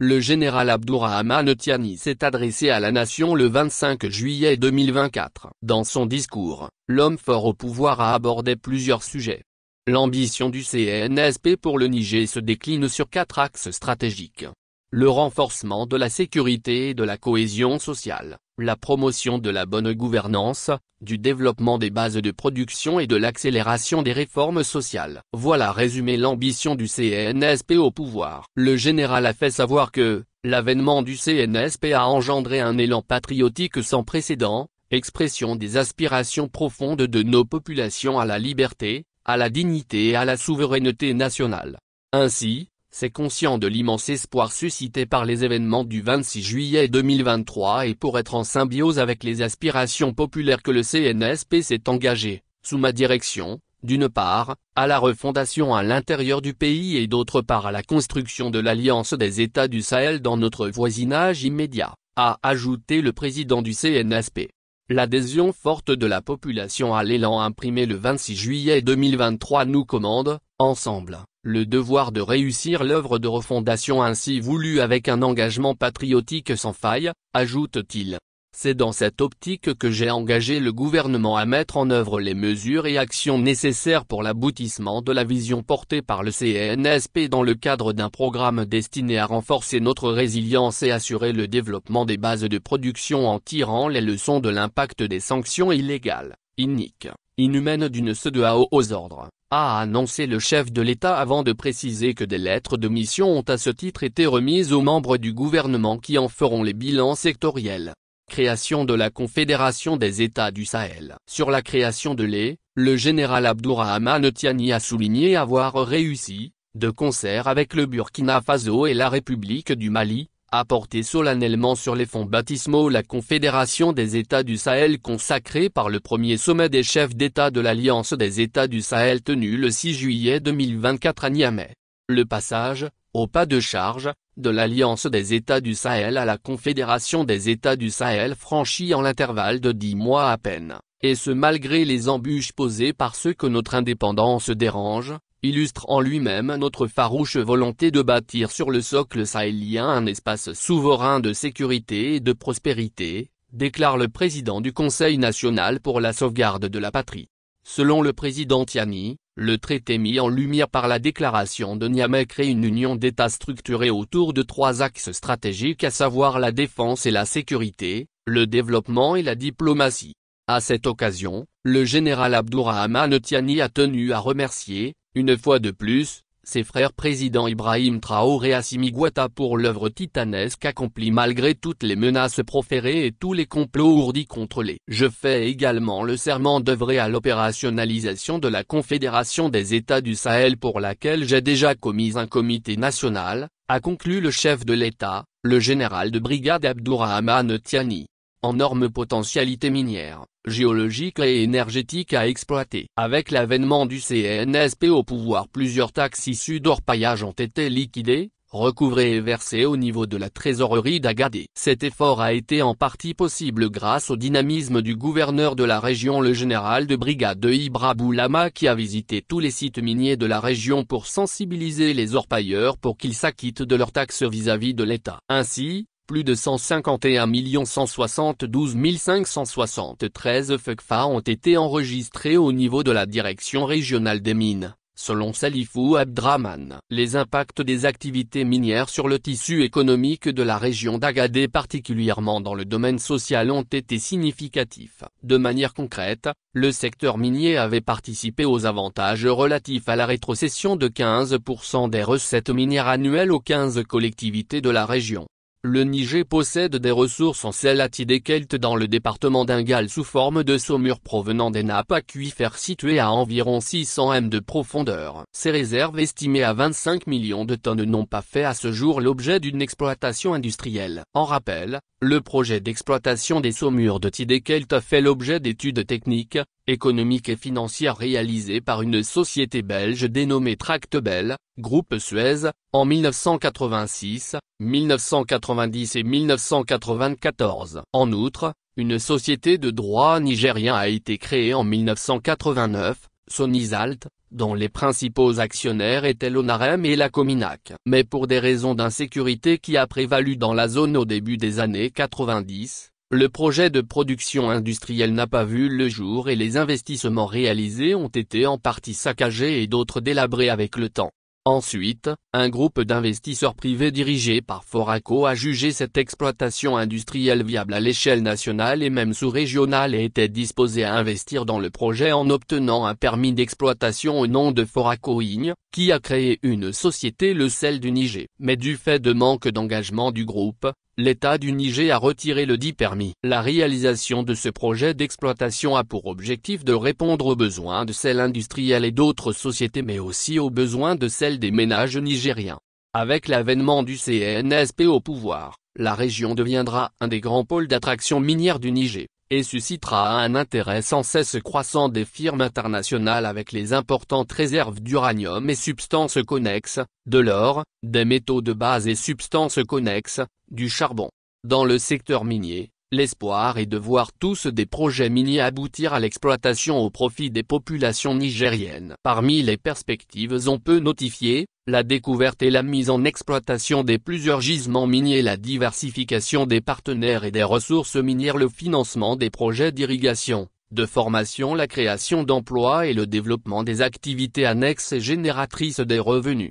le général Abdourahmane Tiani s'est adressé à la nation le 25 juillet 2024. Dans son discours, l'homme fort au pouvoir a abordé plusieurs sujets. L'ambition du CNSP pour le Niger se décline sur 4 axes stratégiques. Le renforcement de la sécurité et de la cohésion sociale, la promotion de la bonne gouvernance, du développement des bases de production et de l'accélération des réformes sociales. Voilà résumé l'ambition du CNSP au pouvoir. Le général a fait savoir que l'avènement du CNSP a engendré un élan patriotique sans précédent, expression des aspirations profondes de nos populations à la liberté, à la dignité et à la souveraineté nationale. Ainsi, c'est conscient de l'immense espoir suscité par les événements du 26 juillet 2023 et pour être en symbiose avec les aspirations populaires que le CNSP s'est engagé, sous ma direction, d'une part, à la refondation à l'intérieur du pays et d'autre part à la construction de l'Alliance des États du Sahel dans notre voisinage immédiat, a ajouté le président du CNSP. L'adhésion forte de la population à l'élan imprimé le 26 juillet 2023 nous commande, ensemble, le devoir de réussir l'œuvre de refondation ainsi voulue avec un engagement patriotique sans faille, ajoute-t-il. C'est dans cette optique que j'ai engagé le gouvernement à mettre en œuvre les mesures et actions nécessaires pour l'aboutissement de la vision portée par le CNSP dans le cadre d'un programme destiné à renforcer notre résilience et assurer le développement des bases de production en tirant les leçons de l'impact des sanctions illégales, iniques, inhumaines d'une CEDEAO aux ordres, a annoncé le chef de l'État avant de préciser que des lettres de mission ont à ce titre été remises aux membres du gouvernement qui en feront les bilans sectoriels. Création de la Confédération des États du Sahel. Sur la création de le général Abdourahmane Tiani a souligné avoir réussi, de concert avec le Burkina Faso et la République du Mali, à porter solennellement sur les fonds baptismaux la Confédération des États du Sahel consacrée par le premier sommet des chefs d'État de l'Alliance des États du Sahel tenu le 6 juillet 2024 à Niamey. Le passage, au pas de charge, de l'Alliance des États du Sahel à la Confédération des États du Sahel franchit en l'intervalle de 10 mois à peine, et ce malgré les embûches posées par ceux que notre indépendance dérange, illustre en lui-même notre farouche volonté de bâtir sur le socle sahélien un espace souverain de sécurité et de prospérité, déclare le président du Conseil national pour la sauvegarde de la patrie. Selon le président Tiani, le traité mis en lumière par la déclaration de Niamey crée une union d'États structurée autour de 3 axes stratégiques à savoir la défense et la sécurité, le développement et la diplomatie. À cette occasion, le général Abdourahmane Tiani a tenu à remercier, une fois de plus, ses frères présidents Ibrahim Traoré et Assimi Goïta pour l'œuvre titanesque accomplie malgré toutes les menaces proférées et tous les complots ourdis contre les. Je fais également le serment d'œuvrer à l'opérationnalisation de la Confédération des États du Sahel pour laquelle j'ai déjà commis un comité national, a conclu le chef de l'État, le général de brigade Abdourahmane Tiani. Énorme potentialité minière, géologique et énergétique à exploiter. Avec l'avènement du CNSP au pouvoir, plusieurs taxes issues d'orpaillage ont été liquidées, recouvrées et versées au niveau de la trésorerie d'Agadez. Cet effort a été en partie possible grâce au dynamisme du gouverneur de la région le général de brigade Ibra Boulama qui a visité tous les sites miniers de la région pour sensibiliser les orpailleurs pour qu'ils s'acquittent de leurs taxes vis-à-vis de l'État. Ainsi, plus de 151 172 573 FECFA ont été enregistrés au niveau de la Direction régionale des mines, selon Salifou Abdrahmane. Les impacts des activités minières sur le tissu économique de la région d'Agadez particulièrement dans le domaine social ont été significatifs. De manière concrète, le secteur minier avait participé aux avantages relatifs à la rétrocession de 15% des recettes minières annuelles aux 15 collectivités de la région. Le Niger possède des ressources en sel à Tidékelt dans le département d'Ingal sous forme de saumure provenant des nappes aquifères situées à environ 600 m de profondeur. Ces réserves estimées à 25 millions de tonnes n'ont pas fait à ce jour l'objet d'une exploitation industrielle. En rappel, le projet d'exploitation des saumures de Tidékelt a fait l'objet d'études techniques, économiques et financières réalisées par une société belge dénommée Tractebel, groupe Suez, en 1986, 1990 et 1994. En outre, une société de droit nigérien a été créée en 1989, Sonizalt, dont les principaux actionnaires étaient l'Onarem et la Cominac. Mais pour des raisons d'insécurité qui a prévalu dans la zone au début des années 90, le projet de production industrielle n'a pas vu le jour et les investissements réalisés ont été en partie saccagés et d'autres délabrés avec le temps. Ensuite, un groupe d'investisseurs privés dirigé par Foraco a jugé cette exploitation industrielle viable à l'échelle nationale et même sous-régionale et était disposé à investir dans le projet en obtenant un permis d'exploitation au nom de Foraco Inc., qui a créé une société, le sel du Niger. Mais du fait de manque d'engagement du groupe, l'État du Niger a retiré le dit permis. La réalisation de ce projet d'exploitation a pour objectif de répondre aux besoins de sel industriel et d'autres sociétés mais aussi aux besoins de sel des ménages nigériens. Avec l'avènement du CNSP au pouvoir, la région deviendra un des grands pôles d'attraction minière du Niger, et suscitera un intérêt sans cesse croissant des firmes internationales avec les importantes réserves d'uranium et substances connexes, de l'or, des métaux de base et substances connexes, du charbon. Dans le secteur minier, l'espoir est de voir tous des projets miniers aboutir à l'exploitation au profit des populations nigériennes. Parmi les perspectives on peut notifier la découverte et la mise en exploitation des plusieurs gisements miniers, la diversification des partenaires et des ressources minières, le financement des projets d'irrigation, de formation, la création d'emplois et le développement des activités annexes et génératrices des revenus.